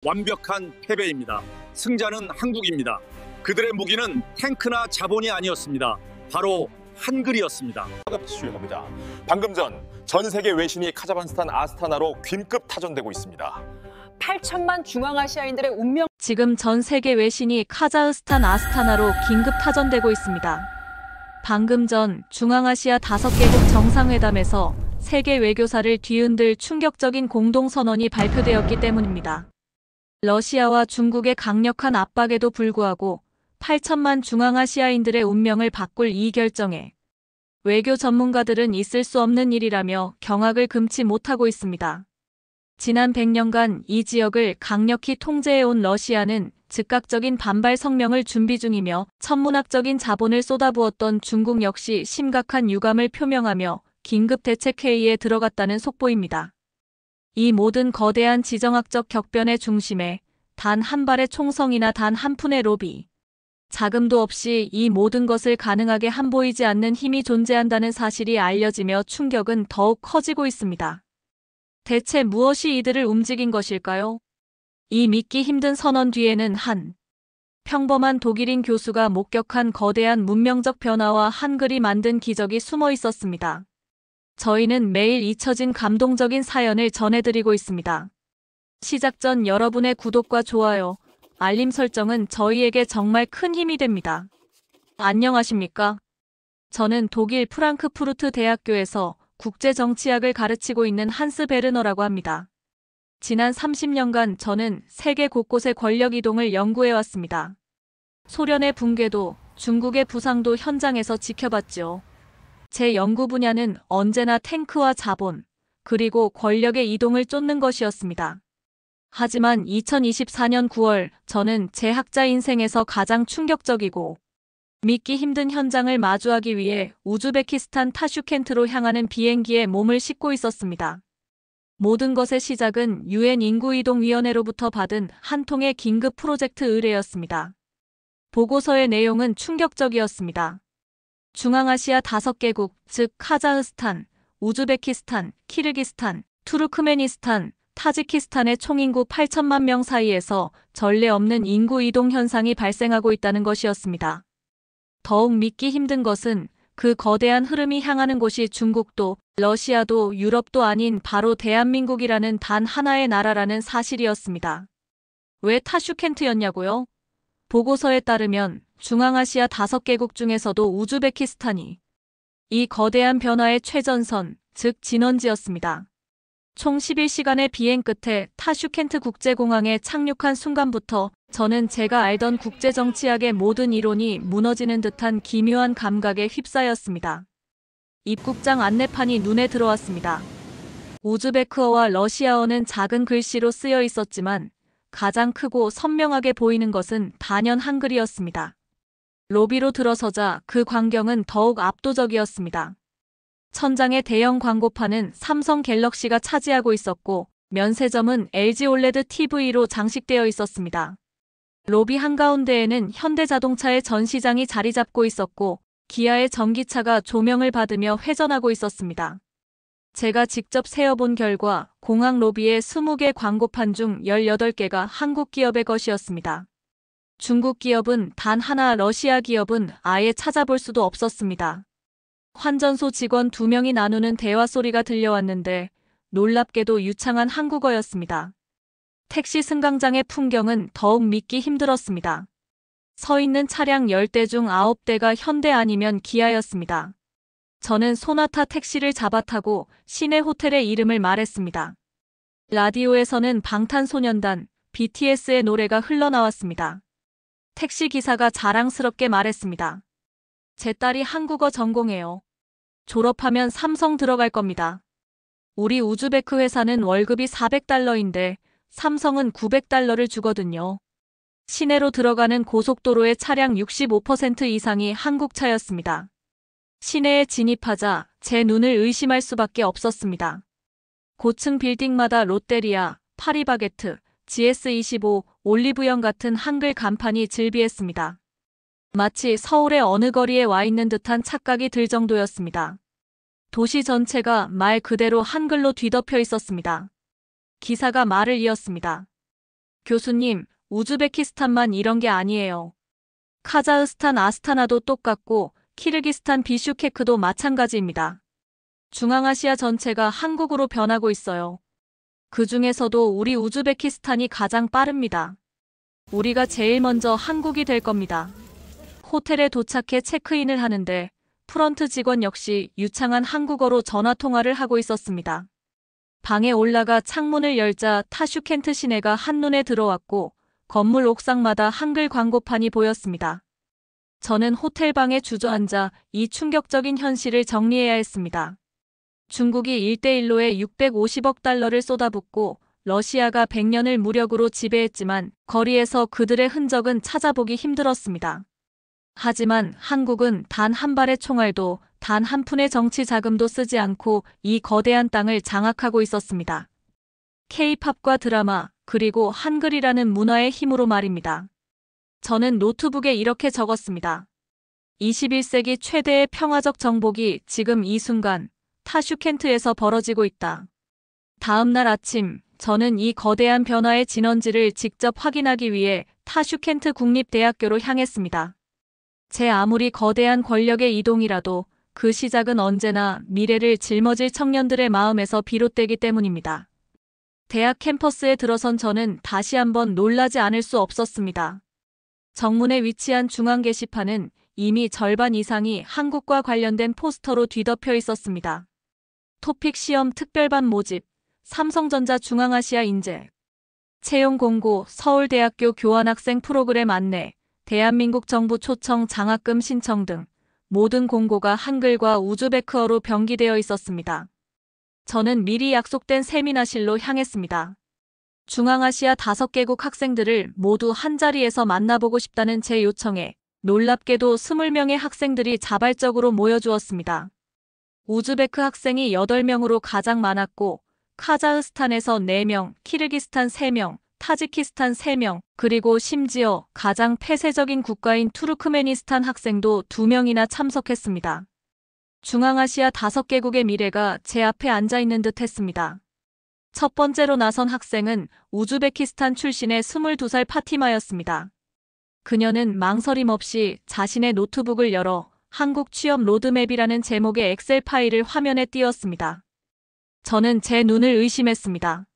완벽한 패배입니다. 승자는 한국입니다. 그들의 무기는 탱크나 자본이 아니었습니다. 바로 한글이었습니다. 시위합니다. 방금 전 세계 외신이 카자흐스탄 아스타나로 긴급 타전되고 있습니다. 8천만 중앙아시아인들의 운명. 지금 전 세계 외신이 카자흐스탄 아스타나로 긴급 타전되고 있습니다. 방금 전 중앙아시아 5개국 정상회담에서 세계 외교사를 뒤흔들 충격적인 공동선언이 발표되었기 때문입니다. 러시아와 중국의 강력한 압박에도 불구하고 8천만 중앙아시아인들의 운명을 바꿀 이 결정에 외교 전문가들은 있을 수 없는 일이라며 경악을 금치 못하고 있습니다. 지난 100년간 이 지역을 강력히 통제해온 러시아는 즉각적인 반발 성명을 준비 중이며 천문학적인 자본을 쏟아부었던 중국 역시 심각한 유감을 표명하며 긴급 대책 회의에 들어갔다는 속보입니다. 이 모든 거대한 지정학적 격변의 중심에 단 한 발의 총성이나 단 한 푼의 로비, 자금도 없이 이 모든 것을 가능하게 함보이지 않는 힘이 존재한다는 사실이 알려지며 충격은 더욱 커지고 있습니다. 대체 무엇이 이들을 움직인 것일까요? 이 믿기 힘든 선언 뒤에는 한 평범한 독일인 교수가 목격한 거대한 문명적 변화와 한글이 만든 기적이 숨어 있었습니다. 저희는 매일 잊혀진 감동적인 사연을 전해드리고 있습니다. 시작 전 여러분의 구독과 좋아요, 알림 설정은 저희에게 정말 큰 힘이 됩니다. 안녕하십니까? 저는 독일 프랑크푸르트 대학교에서 국제정치학을 가르치고 있는 한스 베르너라고 합니다. 지난 30년간 저는 세계 곳곳의 권력 이동을 연구해왔습니다. 소련의 붕괴도 중국의 부상도 현장에서 지켜봤죠. 제 연구 분야는 언제나 탱크와 자본, 그리고 권력의 이동을 쫓는 것이었습니다. 하지만 2024년 9월 저는 제 학자 인생에서 가장 충격적이고 믿기 힘든 현장을 마주하기 위해 우즈베키스탄 타슈켄트로 향하는 비행기에 몸을 싣고 있었습니다. 모든 것의 시작은 UN 인구이동위원회로부터 받은 한 통의 긴급 프로젝트 의뢰였습니다. 보고서의 내용은 충격적이었습니다. 중앙아시아 5개국, 즉 카자흐스탄, 우즈베키스탄, 키르기스탄, 투르크메니스탄, 타지키스탄의 총인구 8천만 명 사이에서 전례 없는 인구 이동 현상이 발생하고 있다는 것이었습니다. 더욱 믿기 힘든 것은 그 거대한 흐름이 향하는 곳이 중국도, 러시아도, 유럽도 아닌 바로 대한민국이라는 단 하나의 나라라는 사실이었습니다. 왜 타슈켄트였냐고요? 보고서에 따르면 중앙아시아 5개국 중에서도 우즈베키스탄이 이 거대한 변화의 최전선, 즉 진원지였습니다. 총 11시간의 비행 끝에 타슈켄트 국제공항에 착륙한 순간부터 저는 제가 알던 국제정치학의 모든 이론이 무너지는 듯한 기묘한 감각에 휩싸였습니다. 입국장 안내판이 눈에 들어왔습니다. 우즈베크어와 러시아어는 작은 글씨로 쓰여 있었지만 가장 크고 선명하게 보이는 것은 단연 한글이었습니다. 로비로 들어서자 그 광경은 더욱 압도적이었습니다. 천장의 대형 광고판은 삼성 갤럭시가 차지하고 있었고 면세점은 LG 올레드 TV로 장식되어 있었습니다. 로비 한가운데에는 현대자동차의 전시장이 자리 잡고 있었고 기아의 전기차가 조명을 받으며 회전하고 있었습니다. 제가 직접 세어본 결과 공항 로비의 20개 광고판 중 18개가 한국 기업의 것이었습니다. 중국 기업은 단 하나, 러시아 기업은 아예 찾아볼 수도 없었습니다. 환전소 직원 2명이 나누는 대화 소리가 들려왔는데 놀랍게도 유창한 한국어였습니다. 택시 승강장의 풍경은 더욱 믿기 힘들었습니다. 서 있는 차량 10대 중 9대가 현대 아니면 기아였습니다. 저는 소나타 택시를 잡아 타고 시내 호텔의 이름을 말했습니다. 라디오에서는 방탄소년단, BTS의 노래가 흘러나왔습니다. 택시 기사가 자랑스럽게 말했습니다. 제 딸이 한국어 전공해요. 졸업하면 삼성 들어갈 겁니다. 우리 우즈베크 회사는 월급이 400달러인데 삼성은 900달러를 주거든요. 시내로 들어가는 고속도로의 차량 65% 이상이 한국 차였습니다. 시내에 진입하자 제 눈을 의심할 수밖에 없었습니다. 고층 빌딩마다 롯데리아, 파리바게트, GS25, 올리브영 같은 한글 간판이 즐비했습니다. 마치 서울의 어느 거리에 와 있는 듯한 착각이 들 정도였습니다. 도시 전체가 말 그대로 한글로 뒤덮여 있었습니다. 기사가 말을 이었습니다. 교수님, 우즈베키스탄만 이런 게 아니에요. 카자흐스탄 아스타나도 똑같고 키르기스탄 비슈케크도 마찬가지입니다. 중앙아시아 전체가 한국으로 변하고 있어요. 그 중에서도 우리 우즈베키스탄이 가장 빠릅니다. 우리가 제일 먼저 한국이 될 겁니다. 호텔에 도착해 체크인을 하는데 프런트 직원 역시 유창한 한국어로 전화통화를 하고 있었습니다. 방에 올라가 창문을 열자 타슈켄트 시내가 한눈에 들어왔고 건물 옥상마다 한글 광고판이 보였습니다. 저는 호텔방에 주저앉아 이 충격적인 현실을 정리해야 했습니다. 중국이 1대1로에 650억 달러를 쏟아붓고 러시아가 100년을 무력으로 지배했지만 거리에서 그들의 흔적은 찾아보기 힘들었습니다. 하지만 한국은 단 한 발의 총알도 단 한 푼의 정치 자금도 쓰지 않고 이 거대한 땅을 장악하고 있었습니다. K-팝과 드라마 그리고 한글이라는 문화의 힘으로 말입니다. 저는 노트북에 이렇게 적었습니다. 21세기 최대의 평화적 정복이 지금 이 순간 타슈켄트에서 벌어지고 있다. 다음 날 아침 저는 이 거대한 변화의 진원지를 직접 확인하기 위해 타슈켄트 국립대학교로 향했습니다. 제 아무리 거대한 권력의 이동이라도 그 시작은 언제나 미래를 짊어질 청년들의 마음에서 비롯되기 때문입니다. 대학 캠퍼스에 들어선 저는 다시 한번 놀라지 않을 수 없었습니다. 정문에 위치한 중앙 게시판은 이미 절반 이상이 한국과 관련된 포스터로 뒤덮여 있었습니다. 토픽 시험 특별반 모집, 삼성전자 중앙아시아 인재, 채용 공고, 서울대학교 교환학생 프로그램 안내, 대한민국 정부 초청 장학금 신청 등 모든 공고가 한글과 우즈베크어로 병기되어 있었습니다. 저는 미리 약속된 세미나실로 향했습니다. 중앙아시아 5개국 학생들을 모두 한자리에서 만나보고 싶다는 제 요청에 놀랍게도 20명의 학생들이 자발적으로 모여주었습니다. 우즈베크 학생이 8명으로 가장 많았고 카자흐스탄에서 4명, 키르기스탄 3명, 타지키스탄 3명, 그리고 심지어 가장 폐쇄적인 국가인 투르크메니스탄 학생도 2명이나 참석했습니다. 중앙아시아 5개국의 미래가 제 앞에 앉아있는 듯 했습니다. 첫 번째로 나선 학생은 우즈베키스탄 출신의 22살 파티마였습니다. 그녀는 망설임 없이 자신의 노트북을 열어 한국 취업 로드맵이라는 제목의 엑셀 파일을 화면에 띄웠습니다. 저는 제 눈을 의심했습니다.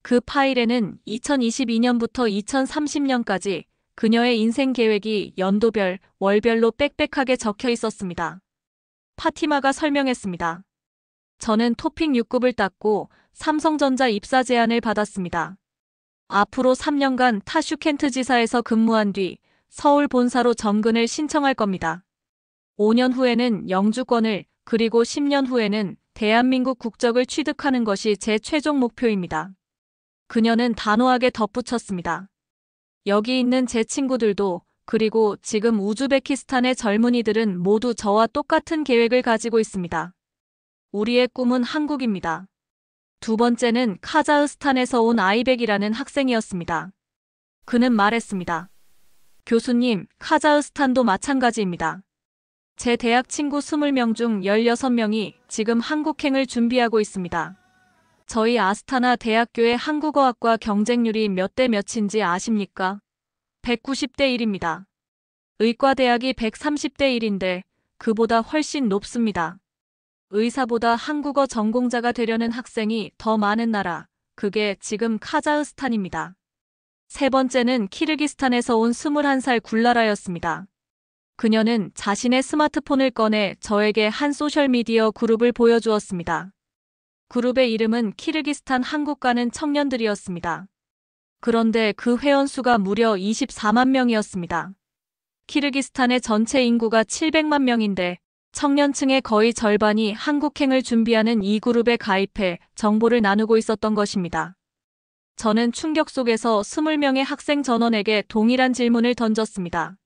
그 파일에는 2022년부터 2030년까지 그녀의 인생 계획이 연도별, 월별로 빽빽하게 적혀 있었습니다. 파티마가 설명했습니다. 저는 토픽 6급을 땄고 삼성전자 입사 제안을 받았습니다. 앞으로 3년간 타슈켄트 지사에서 근무한 뒤 서울 본사로 정근을 신청할 겁니다. 5년 후에는 영주권을, 그리고 10년 후에는 대한민국 국적을 취득하는 것이 제 최종 목표입니다. 그녀는 단호하게 덧붙였습니다. 여기 있는 제 친구들도, 그리고 지금 우즈베키스탄의 젊은이들은 모두 저와 똑같은 계획을 가지고 있습니다. 우리의 꿈은 한국입니다. 두 번째는 카자흐스탄에서 온 아이백이라는 학생이었습니다. 그는 말했습니다. 교수님, 카자흐스탄도 마찬가지입니다. 제 대학 친구 20명 중 16명이 지금 한국행을 준비하고 있습니다. 저희 아스타나 대학교의 한국어학과 경쟁률이 몇 대 몇인지 아십니까? 190대 1입니다. 의과대학이 130대 1인데 그보다 훨씬 높습니다. 의사보다 한국어 전공자가 되려는 학생이 더 많은 나라, 그게 지금 카자흐스탄입니다. 세 번째는 키르기스탄에서 온 21살 굴라라였습니다. 그녀는 자신의 스마트폰을 꺼내 저에게 한 소셜미디어 그룹을 보여주었습니다. 그룹의 이름은 키르기스탄 한국 가는 청년들이었습니다. 그런데 그 회원수가 무려 24만 명이었습니다. 키르기스탄의 전체 인구가 700만 명인데 청년층의 거의 절반이 한국행을 준비하는 이 그룹에 가입해 정보를 나누고 있었던 것입니다. 저는 충격 속에서 20명의 학생 전원에게 동일한 질문을 던졌습니다.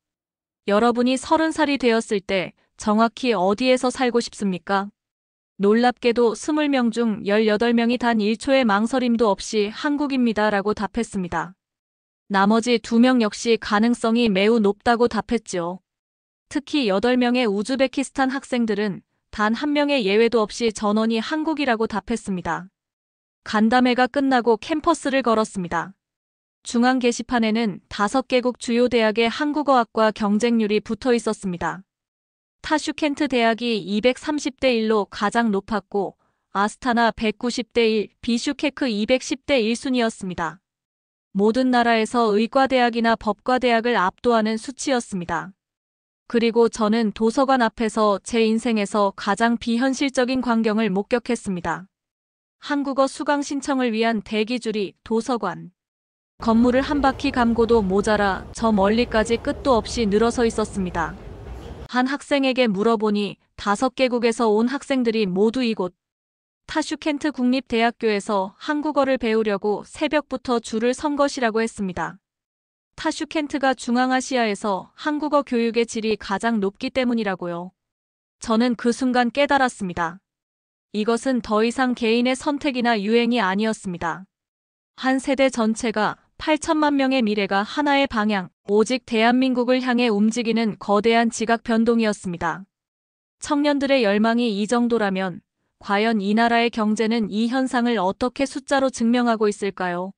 여러분이 30살이 되었을 때 정확히 어디에서 살고 싶습니까? 놀랍게도 20명 중 18명이 단 1초의 망설임도 없이 한국입니다 라고 답했습니다. 나머지 2명 역시 가능성이 매우 높다고 답했죠. 특히 8명의 우즈베키스탄 학생들은 단 1명의 예외도 없이 전원이 한국이라고 답했습니다. 간담회가 끝나고 캠퍼스를 걸었습니다. 중앙 게시판에는 5개국 주요 대학의 한국어학과 경쟁률이 붙어 있었습니다. 타슈켄트 대학이 230대 1로 가장 높았고 아스타나 190대 1, 비슈케크 210대 1순위였습니다. 모든 나라에서 의과대학이나 법과대학을 압도하는 수치였습니다. 그리고 저는 도서관 앞에서 제 인생에서 가장 비현실적인 광경을 목격했습니다. 한국어 수강 신청을 위한 대기줄이 도서관. 건물을 한 바퀴 감고도 모자라 저 멀리까지 끝도 없이 늘어서 있었습니다. 한 학생에게 물어보니 5개국에서 온 학생들이 모두 이곳 타슈켄트 국립대학교에서 한국어를 배우려고 새벽부터 줄을 선 것이라고 했습니다. 타슈켄트가 중앙아시아에서 한국어 교육의 질이 가장 높기 때문이라고요. 저는 그 순간 깨달았습니다. 이것은 더 이상 개인의 선택이나 유행이 아니었습니다. 한 세대 전체가 8천만 명의 미래가 하나의 방향, 오직 대한민국을 향해 움직이는 거대한 지각 변동이었습니다. 청년들의 열망이 이 정도라면 과연 이 나라의 경제는 이 현상을 어떻게 숫자로 증명하고 있을까요?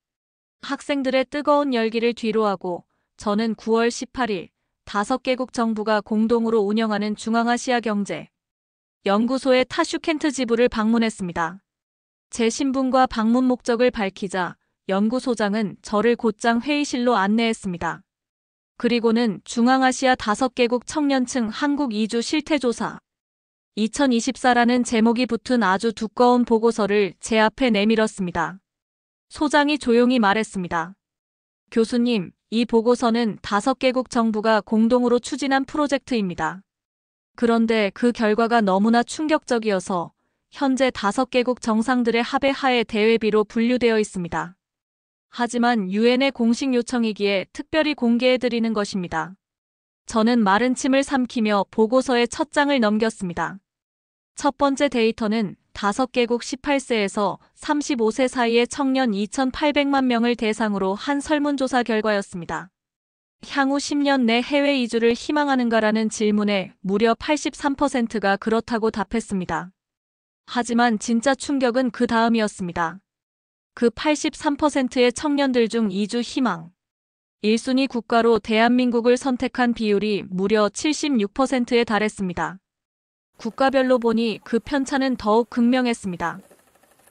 학생들의 뜨거운 열기를 뒤로하고 저는 9월 18일 5개국 정부가 공동으로 운영하는 중앙아시아 경제 연구소의 타슈켄트 지부를 방문했습니다. 제 신분과 방문 목적을 밝히자 연구소장은 저를 곧장 회의실로 안내했습니다. 그리고는 중앙아시아 5개국 청년층 한국 이주 실태조사 2024라는 제목이 붙은 아주 두꺼운 보고서를 제 앞에 내밀었습니다. 소장이 조용히 말했습니다. 교수님, 이 보고서는 5개국 정부가 공동으로 추진한 프로젝트입니다. 그런데 그 결과가 너무나 충격적이어서 현재 5개국 정상들의 합의 하에 대외비로 분류되어 있습니다. 하지만 유엔의 공식 요청이기에 특별히 공개해드리는 것입니다. 저는 마른 침을 삼키며 보고서의 첫 장을 넘겼습니다. 첫 번째 데이터는 5개국 18세에서 35세 사이의 청년 2,800만 명을 대상으로 한 설문조사 결과였습니다. 향후 10년 내 해외 이주를 희망하는가라는 질문에 무려 83%가 그렇다고 답했습니다. 하지만 진짜 충격은 그 다음이었습니다. 그 83%의 청년들 중 이주 희망. 1순위 국가로 대한민국을 선택한 비율이 무려 76%에 달했습니다. 국가별로 보니 그 편차는 더욱 극명했습니다.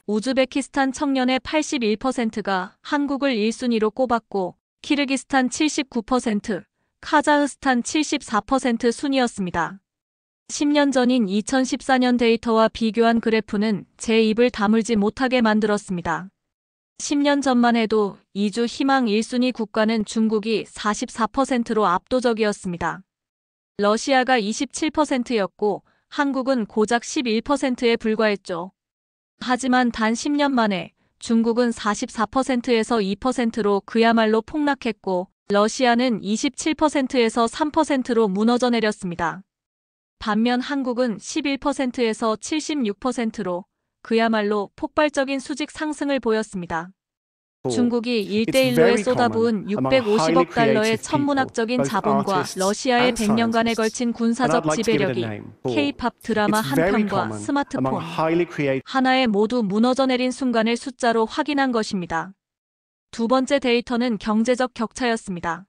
우즈베키스탄 청년의 81%가 한국을 1순위로 꼽았고 키르기스탄 79%, 카자흐스탄 74% 순이었습니다. 10년 전인 2014년 데이터와 비교한 그래프는 제 입을 다물지 못하게 만들었습니다. 10년 전만 해도 이주 희망 1순위 국가는 중국이 44%로 압도적이었습니다. 러시아가 27%였고 한국은 고작 11%에 불과했죠. 하지만 단 10년 만에 중국은 44%에서 2%로 그야말로 폭락했고 러시아는 27%에서 3%로 무너져 내렸습니다. 반면 한국은 11%에서 76%로 그야말로 폭발적인 수직 상승을 보였습니다. 중국이 1대1로에 쏟아부은 650억 달러의 천문학적인 자본과 러시아의 100년간에 걸친 군사적 지배력이 K-팝 드라마 한 편과 스마트폰 하나에 모두 무너져 내린 순간을 숫자로 확인한 것입니다. 두 번째 데이터는 경제적 격차였습니다.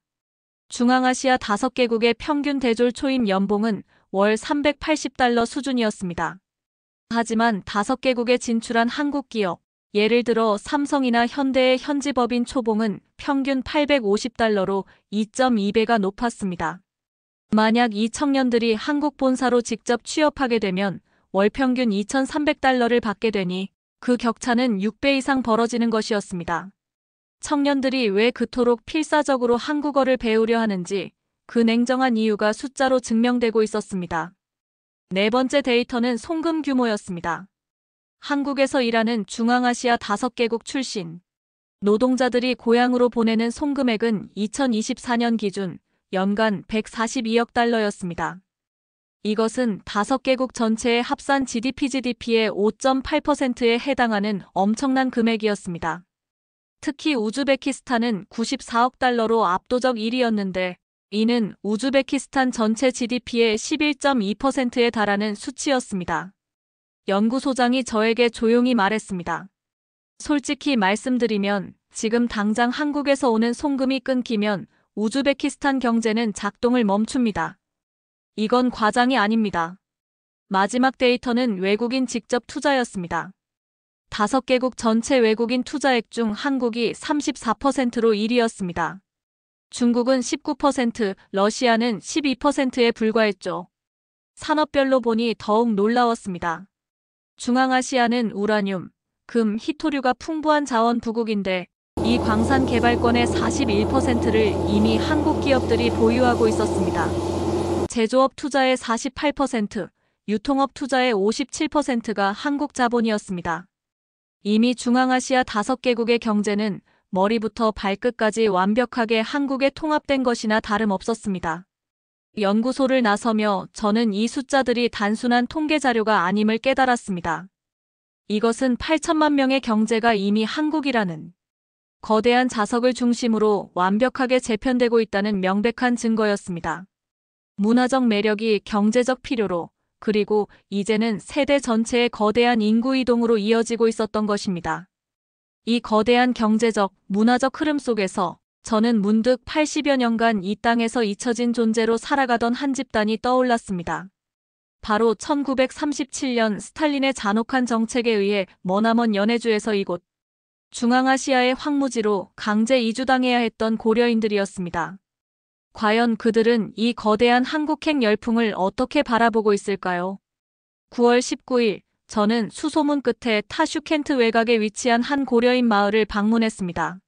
중앙아시아 5개국의 평균 대졸 초임 연봉은 월 380달러 수준이었습니다. 하지만 5개국에 진출한 한국 기업, 예를 들어 삼성이나 현대의 현지 법인 초봉은 평균 850달러로 2.2배가 높았습니다. 만약 이 청년들이 한국 본사로 직접 취업하게 되면 월 평균 2,300달러를 받게 되니 그 격차는 6배 이상 벌어지는 것이었습니다. 청년들이 왜 그토록 필사적으로 한국어를 배우려 하는지 그 냉정한 이유가 숫자로 증명되고 있었습니다. 네 번째 데이터는 송금 규모였습니다. 한국에서 일하는 중앙아시아 5개국 출신 노동자들이 고향으로 보내는 송금액은 2024년 기준 연간 142억 달러였습니다. 이것은 5개국 전체의 합산 GDP의 5.8%에 해당하는 엄청난 금액이었습니다. 특히 우즈베키스탄은 94억 달러로 압도적 1위였는데 이는 우즈베키스탄 전체 GDP의 11.2%에 달하는 수치였습니다. 연구소장이 저에게 조용히 말했습니다. 솔직히 말씀드리면 지금 당장 한국에서 오는 송금이 끊기면 우즈베키스탄 경제는 작동을 멈춥니다. 이건 과장이 아닙니다. 마지막 데이터는 외국인 직접 투자였습니다. 5개국 전체 외국인 투자액 중 한국이 34%로 1위였습니다. 중국은 19%, 러시아는 12%에 불과했죠. 산업별로 보니 더욱 놀라웠습니다. 중앙아시아는 우라늄, 금, 희토류가 풍부한 자원 부국인데 이 광산 개발권의 41%를 이미 한국 기업들이 보유하고 있었습니다. 제조업 투자의 48%, 유통업 투자의 57%가 한국 자본이었습니다. 이미 중앙아시아 5개국의 경제는 머리부터 발끝까지 완벽하게 한국에 통합된 것이나 다름없었습니다. 연구소를 나서며 저는 이 숫자들이 단순한 통계 자료가 아님을 깨달았습니다. 이것은 8천만 명의 경제가 이미 한국이라는 거대한 자석을 중심으로 완벽하게 재편되고 있다는 명백한 증거였습니다. 문화적 매력이 경제적 필요로, 그리고 이제는 세대 전체의 거대한 인구 이동으로 이어지고 있었던 것입니다. 이 거대한 경제적, 문화적 흐름 속에서 저는 문득 80여 년간 이 땅에서 잊혀진 존재로 살아가던 한 집단이 떠올랐습니다. 바로 1937년 스탈린의 잔혹한 정책에 의해 머나먼 연해주에서 이곳 중앙아시아의 황무지로 강제 이주당해야 했던 고려인들이었습니다. 과연 그들은 이 거대한 한국행 열풍을 어떻게 바라보고 있을까요? 9월 19일, 저는 수소문 끝에 타슈켄트 외곽에 위치한 한 고려인 마을을 방문했습니다.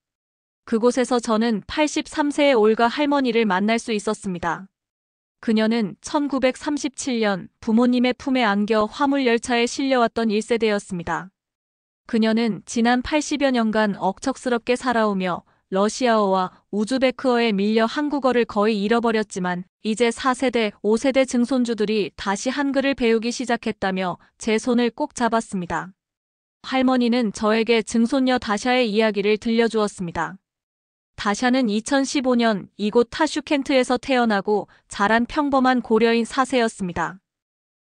그곳에서 저는 83세의 올가 할머니를 만날 수 있었습니다. 그녀는 1937년 부모님의 품에 안겨 화물열차에 실려왔던 1세대였습니다. 그녀는 지난 80여 년간 억척스럽게 살아오며 러시아어와 우즈베크어에 밀려 한국어를 거의 잃어버렸지만 이제 4세대, 5세대 증손주들이 다시 한글을 배우기 시작했다며 제 손을 꼭 잡았습니다. 할머니는 저에게 증손녀 다샤의 이야기를 들려주었습니다. 다샤는 2015년 이곳 타슈켄트에서 태어나고 자란 평범한 고려인 4세였습니다.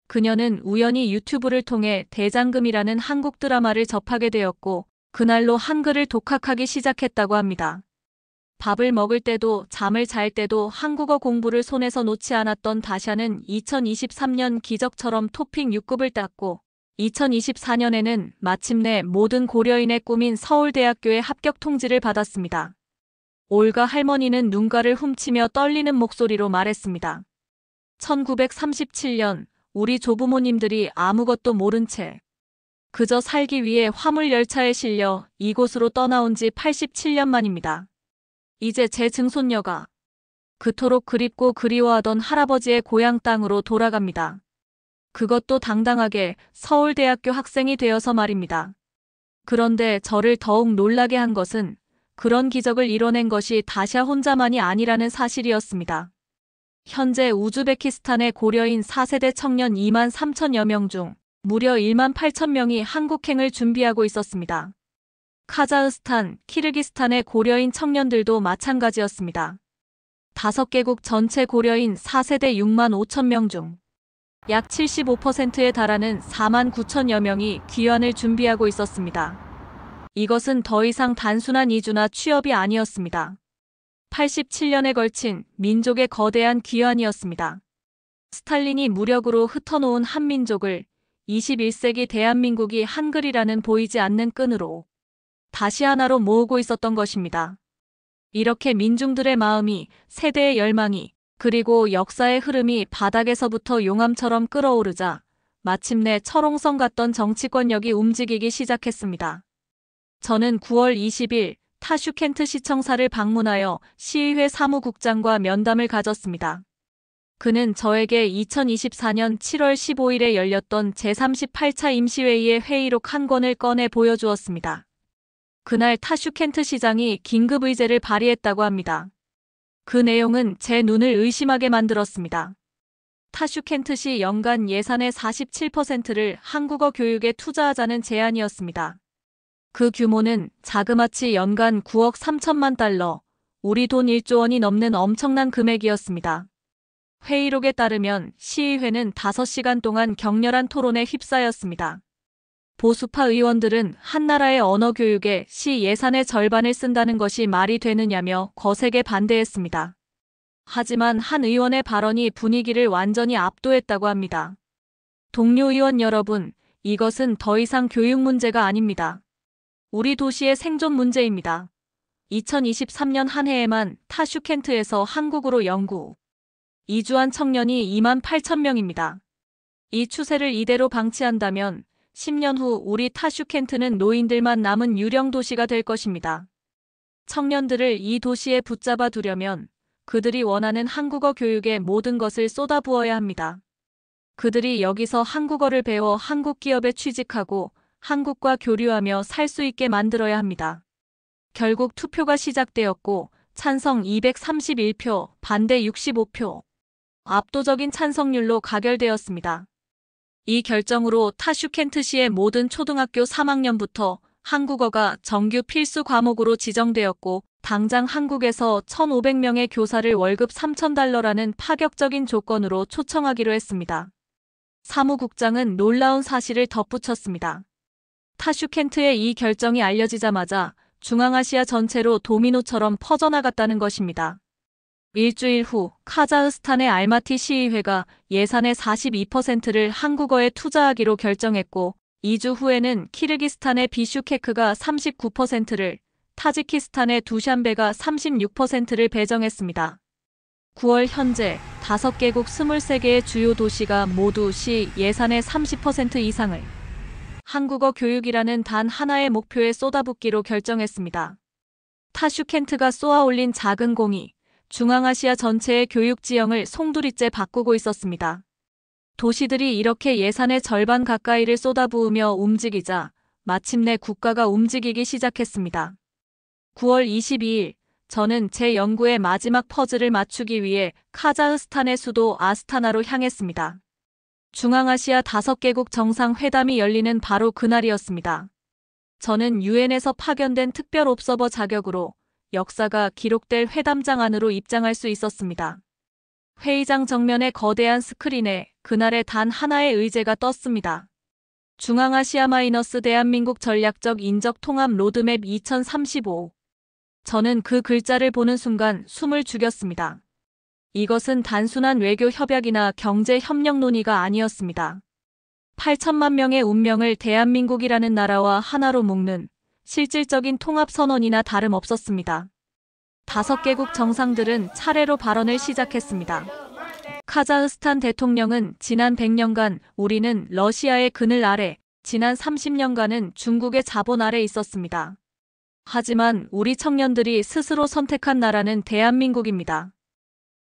그녀는 우연히 유튜브를 통해 대장금이라는 한국 드라마를 접하게 되었고 그날로 한글을 독학하기 시작했다고 합니다. 밥을 먹을 때도 잠을 잘 때도 한국어 공부를 손에서 놓지 않았던 다샤는 2023년 기적처럼 토픽 6급을 땄고 2024년에는 마침내 모든 고려인의 꿈인 서울대학교에 합격 통지를 받았습니다. 올가 할머니는 눈가를 훔치며 떨리는 목소리로 말했습니다. 1937년 우리 조부모님들이 아무것도 모른 채 그저 살기 위해 화물열차에 실려 이곳으로 떠나온 지 87년 만입니다. 이제 제 증손녀가 그토록 그립고 그리워하던 할아버지의 고향 땅으로 돌아갑니다. 그것도 당당하게 서울대학교 학생이 되어서 말입니다. 그런데 저를 더욱 놀라게 한 것은 그런 기적을 이뤄낸 것이 다샤 혼자만이 아니라는 사실이었습니다. 현재 우즈베키스탄의 고려인 4세대 청년 2만 3천여 명 중 무려 1만 8천 명이 한국행을 준비하고 있었습니다. 카자흐스탄, 키르기스탄의 고려인 청년들도 마찬가지였습니다. 5개국 전체 고려인 4세대 6만 5천 명 중 약 75%에 달하는 4만 9천여 명이 귀환을 준비하고 있었습니다. 이것은 더 이상 단순한 이주나 취업이 아니었습니다. 87년에 걸친 민족의 거대한 귀환이었습니다. 스탈린이 무력으로 흩어놓은 한민족을 21세기 대한민국이 한글이라는 보이지 않는 끈으로 다시 하나로 모으고 있었던 것입니다. 이렇게 민중들의 마음이, 세대의 열망이, 그리고 역사의 흐름이 바닥에서부터 용암처럼 끓어오르자 마침내 철옹성 같던 정치권력이 움직이기 시작했습니다. 저는 9월 20일 타슈켄트 시청사를 방문하여 시의회 사무국장과 면담을 가졌습니다. 그는 저에게 2024년 7월 15일에 열렸던 제38차 임시회의의 회의록 한 권을 꺼내 보여주었습니다. 그날 타슈켄트 시장이 긴급의제를 발의했다고 합니다. 그 내용은 제 눈을 의심하게 만들었습니다. 타슈켄트시 연간 예산의 47%를 한국어 교육에 투자하자는 제안이었습니다. 그 규모는 자그마치 연간 9억 3천만 달러, 우리 돈 1조 원이 넘는 엄청난 금액이었습니다. 회의록에 따르면 시의회는 5시간 동안 격렬한 토론에 휩싸였습니다. 보수파 의원들은 한 나라의 언어 교육에 시 예산의 절반을 쓴다는 것이 말이 되느냐며 거세게 반대했습니다. 하지만 한 의원의 발언이 분위기를 완전히 압도했다고 합니다. 동료 의원 여러분, 이것은 더 이상 교육 문제가 아닙니다. 우리 도시의 생존 문제입니다. 2023년 한 해에만 타슈켄트에서 한국으로 영구 이주한 청년이 2만 8천 명입니다. 이 추세를 이대로 방치한다면 10년 후 우리 타슈켄트는 노인들만 남은 유령 도시가 될 것입니다. 청년들을 이 도시에 붙잡아 두려면 그들이 원하는 한국어 교육에 모든 것을 쏟아부어야 합니다. 그들이 여기서 한국어를 배워 한국 기업에 취직하고 한국과 교류하며 살 수 있게 만들어야 합니다. 결국 투표가 시작되었고 찬성 231표, 반대 65표. 압도적인 찬성률로 가결되었습니다. 이 결정으로 타슈켄트시의 모든 초등학교 3학년부터 한국어가 정규 필수 과목으로 지정되었고 당장 한국에서 1,500명의 교사를 월급 3,000달러라는 파격적인 조건으로 초청하기로 했습니다. 사무국장은 놀라운 사실을 덧붙였습니다. 타슈켄트의 이 결정이 알려지자마자 중앙아시아 전체로 도미노처럼 퍼져나갔다는 것입니다. 일주일 후 카자흐스탄의 알마티 시의회가 예산의 42%를 한국어에 투자하기로 결정했고 2주 후에는 키르기스탄의 비슈케크가 39%를, 타지키스탄의 두샨베가 36%를 배정했습니다. 9월 현재 5개국 23개의 주요 도시가 모두 시 예산의 30% 이상을 한국어 교육이라는 단 하나의 목표에 쏟아붓기로 결정했습니다. 타슈켄트가 쏘아올린 작은 공이 중앙아시아 전체의 교육 지형을 송두리째 바꾸고 있었습니다. 도시들이 이렇게 예산의 절반 가까이를 쏟아부으며 움직이자 마침내 국가가 움직이기 시작했습니다. 9월 22일, 저는 제 연구의 마지막 퍼즐을 맞추기 위해 카자흐스탄의 수도 아스타나로 향했습니다. 중앙아시아 5개국 정상회담이 열리는 바로 그날이었습니다. 저는 유엔에서 파견된 특별 옵서버 자격으로 역사가 기록될 회담장 안으로 입장할 수 있었습니다. 회의장 정면의 거대한 스크린에 그날의 단 하나의 의제가 떴습니다. 중앙아시아 - 대한민국 전략적 인적 통합 로드맵 2035. 저는 그 글자를 보는 순간 숨을 죽였습니다. 이것은 단순한 외교 협약이나 경제 협력 논의가 아니었습니다. 8천만 명의 운명을 대한민국이라는 나라와 하나로 묶는 실질적인 통합 선언이나 다름없었습니다. 5개국 정상들은 차례로 발언을 시작했습니다. 카자흐스탄 대통령은 지난 100년간 우리는 러시아의 그늘 아래, 지난 30년간은 중국의 자본 아래 있었습니다. 하지만 우리 청년들이 스스로 선택한 나라는 대한민국입니다.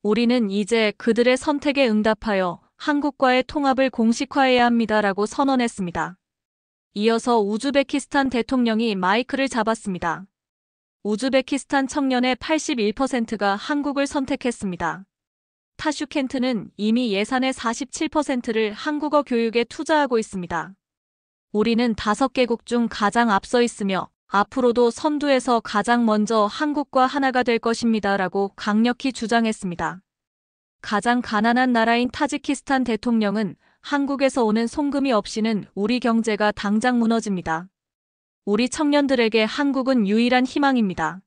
우리는 이제 그들의 선택에 응답하여 한국과의 통합을 공식화해야 합니다라고 선언했습니다. 이어서 우즈베키스탄 대통령이 마이크를 잡았습니다. 우즈베키스탄 청년의 81%가 한국을 선택했습니다. 타슈켄트는 이미 예산의 47%를 한국어 교육에 투자하고 있습니다. 우리는 5개국 중 가장 앞서 있으며 앞으로도 선두에서 가장 먼저 한국과 하나가 될 것입니다라고 강력히 주장했습니다. 가장 가난한 나라인 타지키스탄 대통령은 한국에서 오는 송금이 없이는 우리 경제가 당장 무너집니다. 우리 청년들에게 한국은 유일한 희망입니다.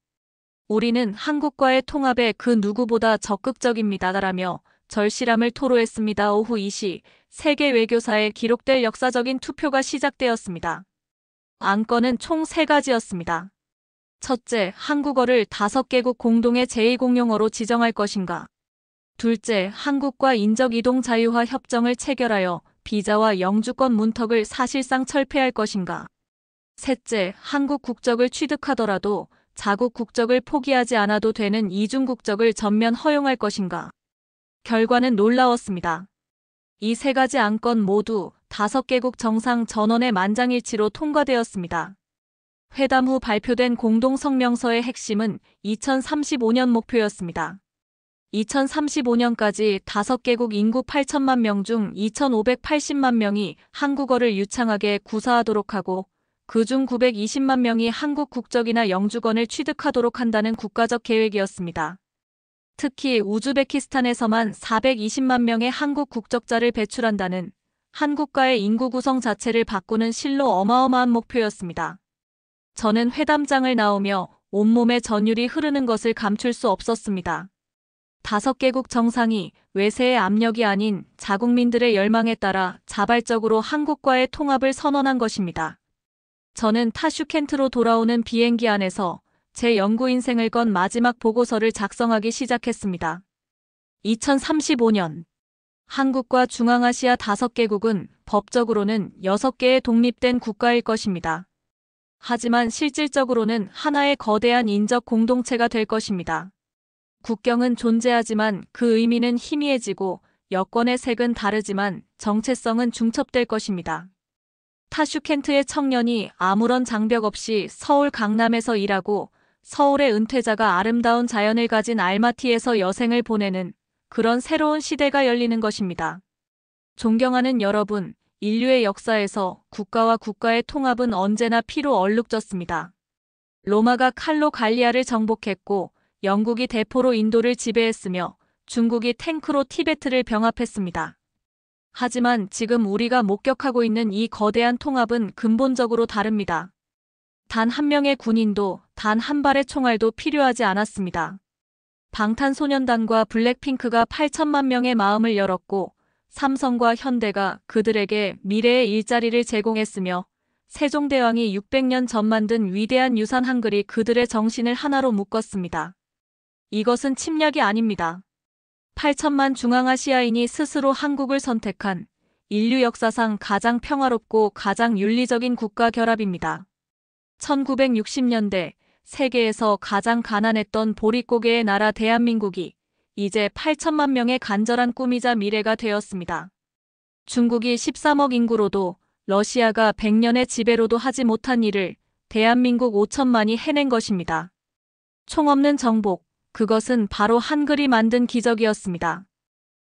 우리는 한국과의 통합에 그 누구보다 적극적입니다라며 절실함을 토로했습니다. 오후 2시 세계 외교사에 기록될 역사적인 투표가 시작되었습니다. 안건은 총 3가지였습니다. 첫째, 한국어를 5개국 공동의 제2공용어로 지정할 것인가. 둘째, 한국과 인적이동 자유화 협정을 체결하여 비자와 영주권 문턱을 사실상 철폐할 것인가. 셋째, 한국 국적을 취득하더라도 자국 국적을 포기하지 않아도 되는 이중 국적을 전면 허용할 것인가. 결과는 놀라웠습니다. 이 3가지 안건 모두 5개국 정상 전원의 만장일치로 통과되었습니다. 회담 후 발표된 공동성명서의 핵심은 2035년 목표였습니다. 2035년까지 5개국 인구 8천만 명 중 2,580만 명이 한국어를 유창하게 구사하도록 하고 그중 920만 명이 한국 국적이나 영주권을 취득하도록 한다는 국가적 계획이었습니다. 특히 우즈베키스탄에서만 420만 명의 한국 국적자를 배출한다는 한국과의 인구 구성 자체를 바꾸는 실로 어마어마한 목표였습니다. 저는 회담장을 나오며 온몸에 전율이 흐르는 것을 감출 수 없었습니다. 5개국 정상이 외세의 압력이 아닌 자국민들의 열망에 따라 자발적으로 한국과의 통합을 선언한 것입니다. 저는 타슈켄트로 돌아오는 비행기 안에서 제 연구 인생을 건 마지막 보고서를 작성하기 시작했습니다. 2035년 한국과 중앙아시아 5개국은 법적으로는 6개의 독립된 국가일 것입니다. 하지만 실질적으로는 하나의 거대한 인적 공동체가 될 것입니다. 국경은 존재하지만 그 의미는 희미해지고 여권의 색은 다르지만 정체성은 중첩될 것입니다. 타슈켄트의 청년이 아무런 장벽 없이 서울 강남에서 일하고 서울의 은퇴자가 아름다운 자연을 가진 알마티에서 여생을 보내는 그런 새로운 시대가 열리는 것입니다. 존경하는 여러분, 인류의 역사에서 국가와 국가의 통합은 언제나 피로 얼룩졌습니다. 로마가 칼로 갈리아를 정복했고 영국이 대포로 인도를 지배했으며 중국이 탱크로 티베트를 병합했습니다. 하지만 지금 우리가 목격하고 있는 이 거대한 통합은 근본적으로 다릅니다. 단 한 명의 군인도 단 한 발의 총알도 필요하지 않았습니다. 방탄소년단과 블랙핑크가 8천만 명의 마음을 열었고 삼성과 현대가 그들에게 미래의 일자리를 제공했으며 세종대왕이 600년 전 만든 위대한 유산 한글이 그들의 정신을 하나로 묶었습니다. 이것은 침략이 아닙니다. 8천만 중앙아시아인이 스스로 한국을 선택한 인류 역사상 가장 평화롭고 가장 윤리적인 국가 결합입니다. 1960년대 세계에서 가장 가난했던 보릿고개의 나라 대한민국이 이제 8천만 명의 간절한 꿈이자 미래가 되었습니다. 중국이 13억 인구로도 러시아가 100년의 지배로도 하지 못한 일을 대한민국 5천만이 해낸 것입니다. 총 없는 정복, 그것은 바로 한글이 만든 기적이었습니다.